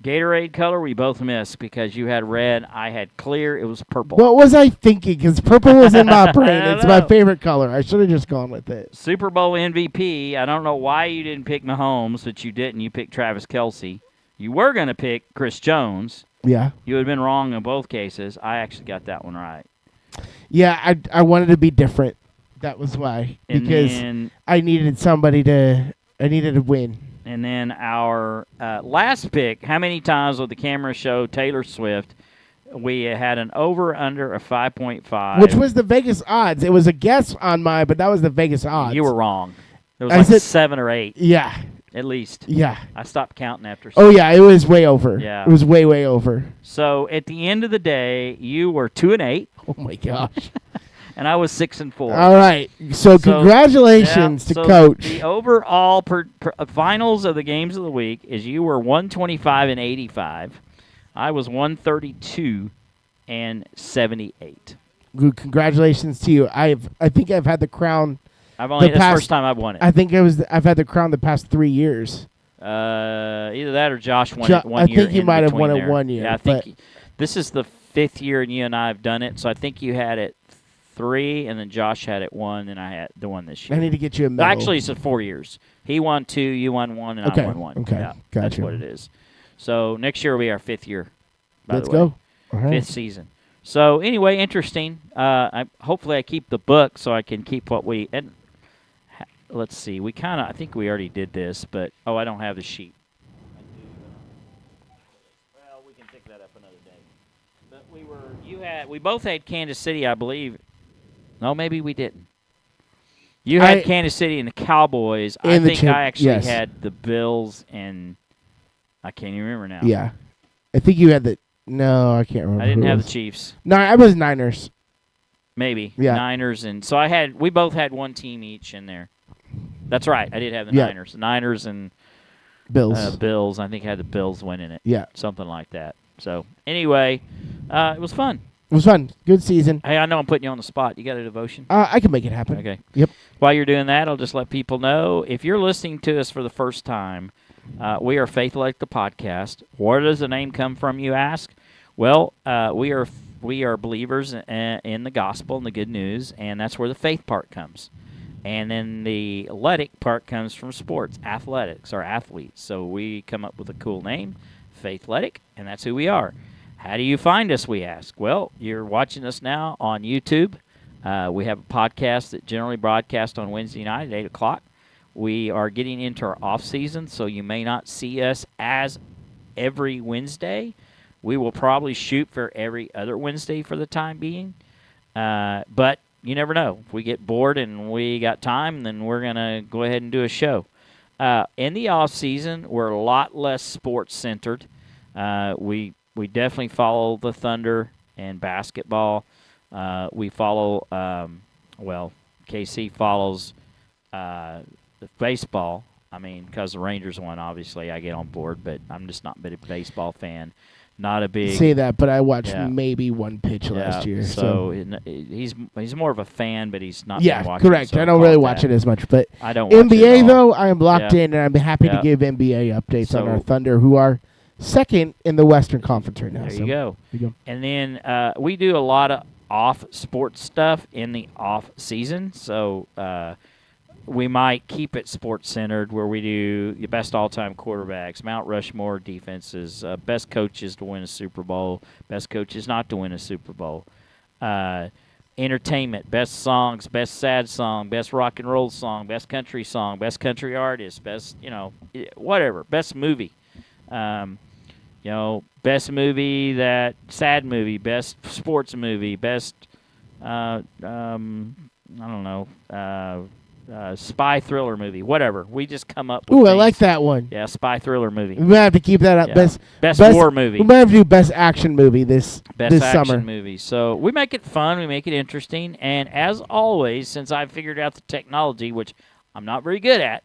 Gatorade color, we both missed because you had red. I had clear. It was purple. What was I thinking? Because purple was in my brain. It's my favorite color. I should have just gone with it. Super Bowl MVP. I don't know why you didn't pick Mahomes, but you didn't. You picked Travis Kelce. You were going to pick Chris Jones. Yeah. You would have been wrong in both cases. I actually got that one right. Yeah, I wanted to be different. That was why. Because I needed to win. And then our last pick, how many times will the camera show Taylor Swift? We had an over-under of 5.5. Which was the Vegas odds. It was a guess on mine, but that was the Vegas odds. You were wrong. It was like 7 or 8. Yeah. At least. Yeah. I stopped counting after 7. Oh, yeah, it was way over. Yeah. It was way, way over. So at the end of the day, you were 2-8. Oh, my gosh. And I was 6-4. All right. So congratulations to Coach. The overall finals of the games of the week is you were 125-85. I was 132-78. Good. Congratulations to you. I think I've had the crown. That's the first time I've won it. I think I've had the crown the past 3 years. Either that or Josh won it 1 year. I think you might have won it 1 year. Yeah, I think this is the 5th year, and you and I have done it. So I think you had it 3, and then Josh had it 1, and I had the one this year. I need to get you a medal. Actually, it's 4 years. He won 2, you won 1, and I won 1. Okay, yeah, gotcha. That's what it is. So next year will be our 5th year. Let's go. All right. 5th season. So anyway, interesting. Hopefully I keep the book so I can keep what we and let's see. I think we already did this, but I don't have the sheet. Well, we can pick that up another day. But we both had Kansas City, I believe. No, maybe we didn't. You had Kansas City and the Cowboys. I think I actually had the Bills and I can't even remember now. Yeah. I think you had the no, I can't remember. I didn't have the Chiefs. No, I was Niners. Maybe. Yeah. Niners and so we both had one team each in there. That's right. I did have the Niners. The Niners and Bills. Bills. I think I had the Bills winning it. Yeah. Something like that. So anyway, it was fun. It was fun. Good season. Hey, I know I'm putting you on the spot. You got a devotion? I can make it happen. Okay. Yep. While you're doing that, I'll just let people know, if you're listening to us for the first time, we are Faithletic The Podcast. Where does the name come from, you ask? Well, we are believers in the gospel and the good news, and that's where the faith part comes. And then the athletic part comes from sports, athletics, or athletes. So we come up with a cool name, Faithletic, and that's who we are. How do you find us, we ask? Well, you're watching us now on YouTube. We have a podcast that generally broadcasts on Wednesday night at 8 o'clock. We are getting into our off-season, so you may not see us as every Wednesday. We will probably shoot for every other Wednesday for the time being. But you never know. If we get bored and we got time, then we're going to go ahead and do a show. In the off-season, we're a lot less sports-centered. We definitely follow the Thunder and basketball. We follow, KC follows the baseball. I mean, because the Rangers won, obviously, I get on board, but I'm just not a big baseball fan. Not a big... Say that, but I watched maybe one pitch last year. So he's more of a fan, but he's not Yeah, watching, correct. So I don't really watch it as much, but I don't watch NBA, it at all. though, I am locked in, and I'm happy to give NBA updates on our Thunder, who are second in the Western Conference right now. There you go. And then we do a lot of off-sports stuff in the off-season. So we might keep it sports-centered, where we do the best all-time quarterbacks, Mount Rushmore defenses, best coaches to win a Super Bowl, best coaches not to win a Super Bowl, entertainment, best songs, best sad song, best rock and roll song, best country artist, best, whatever, best movie. Best movie, sad movie, best sports movie, best, spy thriller movie, whatever. We just come up with Ooh, things. I like that one. Yeah, spy thriller movie. We might have to keep that up. Yeah. Best war movie. We might have to do best action movie this action summer. movie. So we make it fun. We make it interesting. And as always, since I've figured out the technology, which I'm not very good at,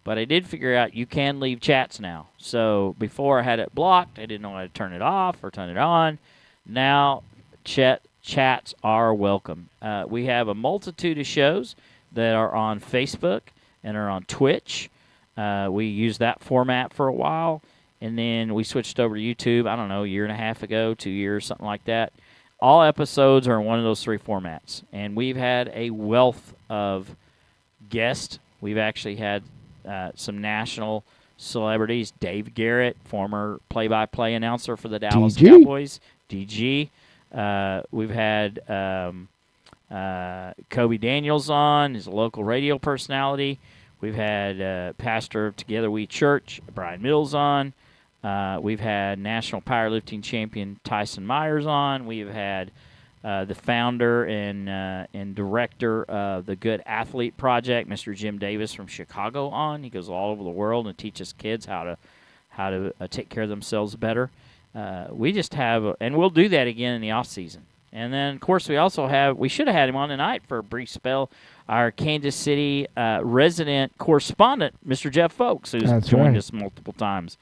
but I did figure out you can leave chats now. So before I had it blocked, I didn't know how to turn it off or turn it on. Now chats are welcome. We have a multitude of shows that are on Facebook and are on Twitch. We used that format for a while, and then we switched over to YouTube, I don't know, a year and a half ago, 2 years, something like that. All episodes are in one of those three formats, and we've had a wealth of guests. We've actually had some national celebrities. Dave Garrett, former play-by-play announcer for the Dallas Cowboys. DG. We've had Kobe Daniels on. He's a local radio personality. We've had pastor of Together We Church, Brian Mills, on. We've had national powerlifting champion Tyson Myers on. We've had the founder and director of the Good Athlete Project, Mr. Jim Davis from Chicago, on. He goes all over the world and teaches kids how to take care of themselves better. We just have, and we'll do that again in the off season. And then, of course, we should have had him on tonight for a brief spell, our Kansas City resident correspondent, Mr. Jeff Folks, who's joined us multiple times.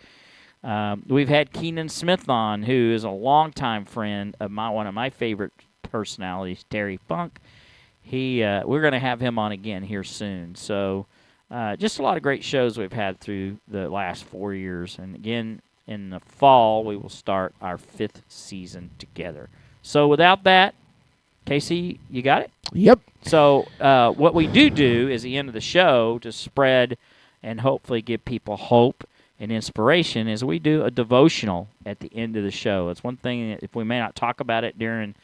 We've had Keenan Smith on, who is a longtime friend of one of my favorite personalities, Terry Funk. We're going to have him on again here soon. So just a lot of great shows we've had through the last 4 years. And again, in the fall, we will start our 5th season together. So without that, Casey, you got it? Yep. So what we do is the end of the show to spread and hopefully give people hope and inspiration is we do a devotional at the end of the show. It's one thing that if we may not talk about it during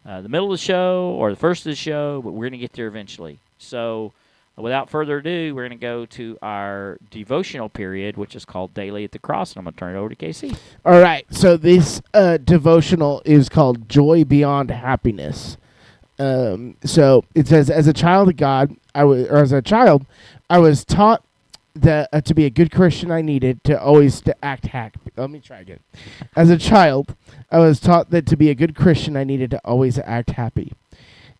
the middle of the show or the first of the show, but we're going to get there eventually. So without further ado, we're going to go to our devotional period, which is called Daily at the Cross, and I'm going to turn it over to Casey. All right. So this devotional is called Joy Beyond Happiness. So it says, as a child of God, I was taught that to be a good Christian, I needed to always to act happy. Let me try again. As a child, I was taught that to be a good Christian, I needed to always act happy.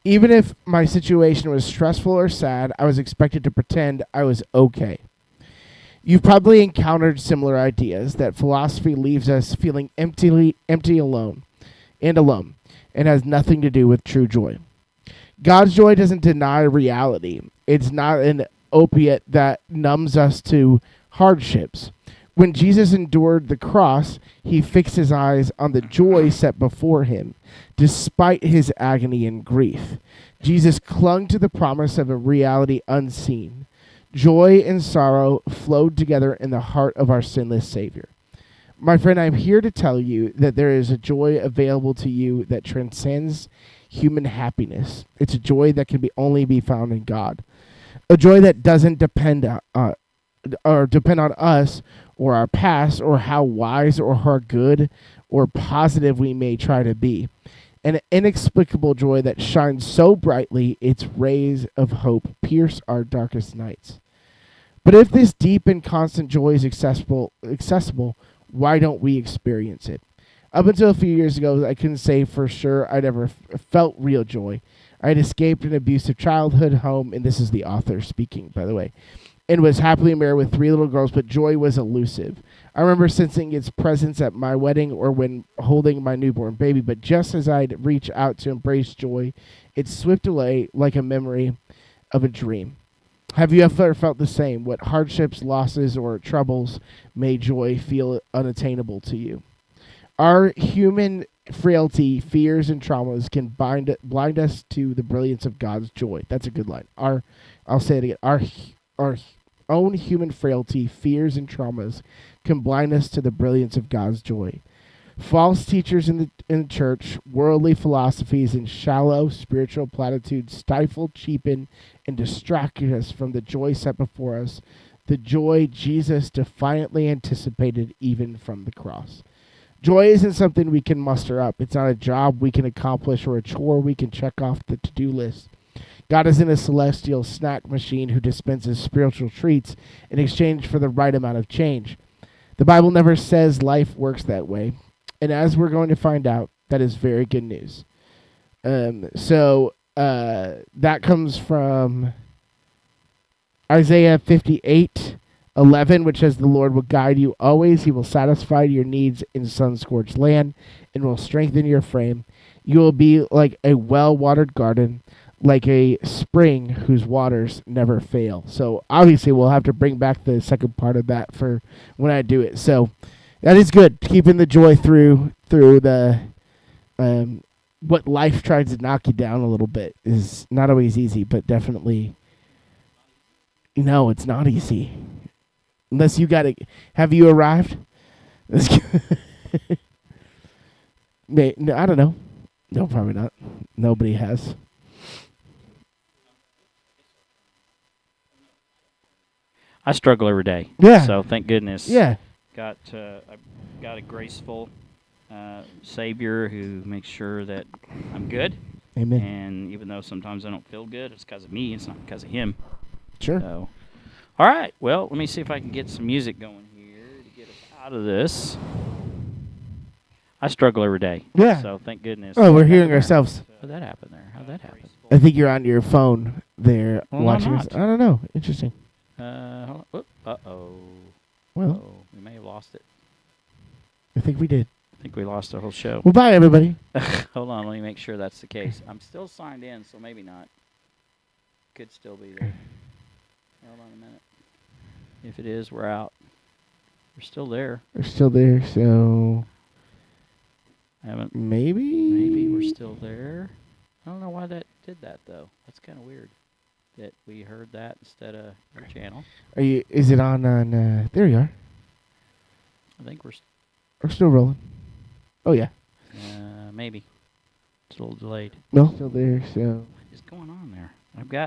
Even if my situation was stressful or sad, I was expected to pretend I was okay. You've probably encountered similar ideas that philosophy leaves us feeling empty alone, and has nothing to do with true joy. God's joy doesn't deny reality. It's not an opiate that numbs us to hardships. When Jesus endured the cross, he fixed his eyes on the joy set before him, despite his agony and grief. Jesus clung to the promise of a reality unseen. Joy and sorrow flowed together in the heart of our sinless Savior. My friend, I'm here to tell you that there is a joy available to you that transcends human happiness. It's a joy that can only be found in God. A joy that doesn't depend on us or our past or how wise or how good or positive we may try to be. An inexplicable joy that shines so brightly its rays of hope pierce our darkest nights. But if this deep and constant joy is accessible, why don't we experience it? Up until a few years ago, I couldn't say for sure I'd ever felt real joy. I had escaped an abusive childhood home, and this is the author speaking, by the way, and was happily married with 3 little girls, but joy was elusive. I remember sensing its presence at my wedding or when holding my newborn baby, but just as I'd reach out to embrace joy, it slipped away like a memory of a dream. Have you ever felt the same? What hardships, losses, or troubles made joy feel unattainable to you? Our human frailty, fears, and traumas can blind us to the brilliance of God's joy. That's a good line. I'll say it again. Our own human frailty, fears, and traumas can blind us to the brilliance of God's joy. False teachers in the church, worldly philosophies, and shallow spiritual platitudes stifle, cheapen, and distract us from the joy set before us, the joy Jesus defiantly anticipated even from the cross. Joy isn't something we can muster up. It's not a job we can accomplish or a chore we can check off the to-do list. God isn't a celestial snack machine who dispenses spiritual treats in exchange for the right amount of change. The Bible never says life works that way. And as we're going to find out, that is very good news. So that comes from Isaiah 58:11, which says, the Lord will guide you always. He will satisfy your needs in sun-scorched land and will strengthen your frame. You will be like a well-watered garden, like a spring whose waters never fail. So obviously we'll have to bring back the second part of that for when I do it. So that is good. Keeping the joy through the what life tries to knock you down a little bit is not always easy, but definitely, no, it's not easy. Unless you got it. Have you arrived? No, I don't know. No, probably not. Nobody has. I struggle every day. Yeah. So thank goodness. Yeah. I've got a graceful Savior who makes sure that I'm good. Amen. And even though sometimes I don't feel good, it's because of me. It's not because of him. Sure. So, all right. Well, let me see if I can get some music going here to get us out of this. I struggle every day. Yeah. So thank goodness. Oh, we're hearing ourselves. How'd that happen there? How'd that happen? I think you're on your phone there Well, watching I'm us. not. I don't know. Interesting. Hold on. Uh-oh. Well, We may have lost it. I think we did. I think we lost the whole show. Well, bye, everybody. Hold on. Let me make sure that's the case. I'm still signed in, so maybe not. Could still be there. Hold on a minute. If it is, we're out. We're still there. We're still there, so I haven't. maybe Maybe we're still there. I don't know why that did that, though. That's kind of weird that we heard that instead of your channel. Is it on? There you are. I think we're still rolling. Oh yeah. Maybe. It's a little delayed. No, still there. So What is going on there?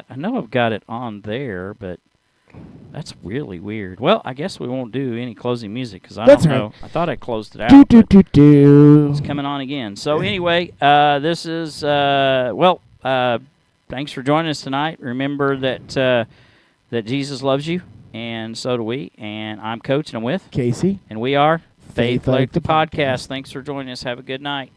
I know I've got it on there, but that's really weird. Well, I guess we won't do any closing music because I don't know. I thought I closed it out. It's coming on again. So anyway, this is thanks for joining us tonight. Remember that that Jesus loves you, and so do we. And I'm Coach, and I'm with Casey, and we are Faithletic Faithletic The The Podcast. Podcast. Thanks for joining us. Have a good night.